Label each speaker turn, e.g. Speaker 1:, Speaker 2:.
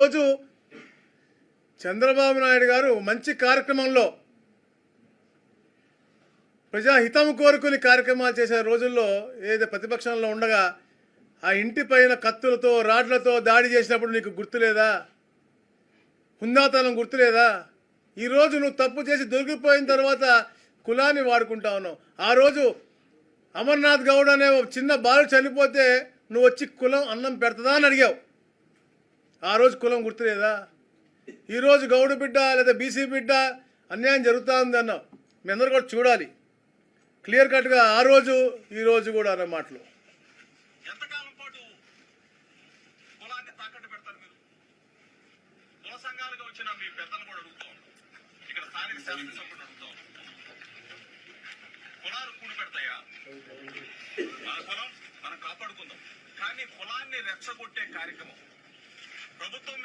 Speaker 1: రోజు చంద్రబాబు నాయుడు గారు మంచి కార్యక్రమంలో ప్రజాహితం కోరుకుని కార్యక్రమాలు చేసే రోజుల్లో ఏదో ప్రతిపక్షంలో ఉండగా ఆ ఇంటి పైన కత్తులతో రాడ్లతో దాడి చేసినప్పుడు నీకు గుర్తులేదా? హుందాతనం గుర్తులేదా? ఈరోజు నువ్వు తప్పు చేసి దొరికిపోయిన తర్వాత కులాన్ని వాడుకుంటా ఉన్నావు. ఆ రోజు అమర్నాథ్ గౌడ్ అనే చిన్న బాలు చనిపోతే నువ్వు వచ్చి కులం అన్నం పెడతదా అని అడిగావు. ఆ రోజు కులం గుర్తులేదా? ఈరోజు గౌడు బిడ్డ లేదా బీసీ బిడ్డ అన్యాయం జరుగుతూ ఉంది అన్నావు. మీ అందరూ కూడా చూడాలి క్లియర్ కట్గా ఆ రోజు ఈ రోజు కూడా అన్న మాటలు.
Speaker 2: ఎంతకాలం పాటు కులాన్ని తాకట్టు పెడతారు మీరు? కుల సంఘాలుగా వచ్చిన మీ పెద్దలు కూడా అడుగుతాం, ఇక్కడ స్థానిక శాసనసభ్యులు అడుగుతాం, కులాలు కూడి పెడతాయా? మన కులం మనం కాపాడుకుందాం, కానీ కులాన్ని రెచ్చగొట్టే కార్యక్రమం ప్రభుత్వం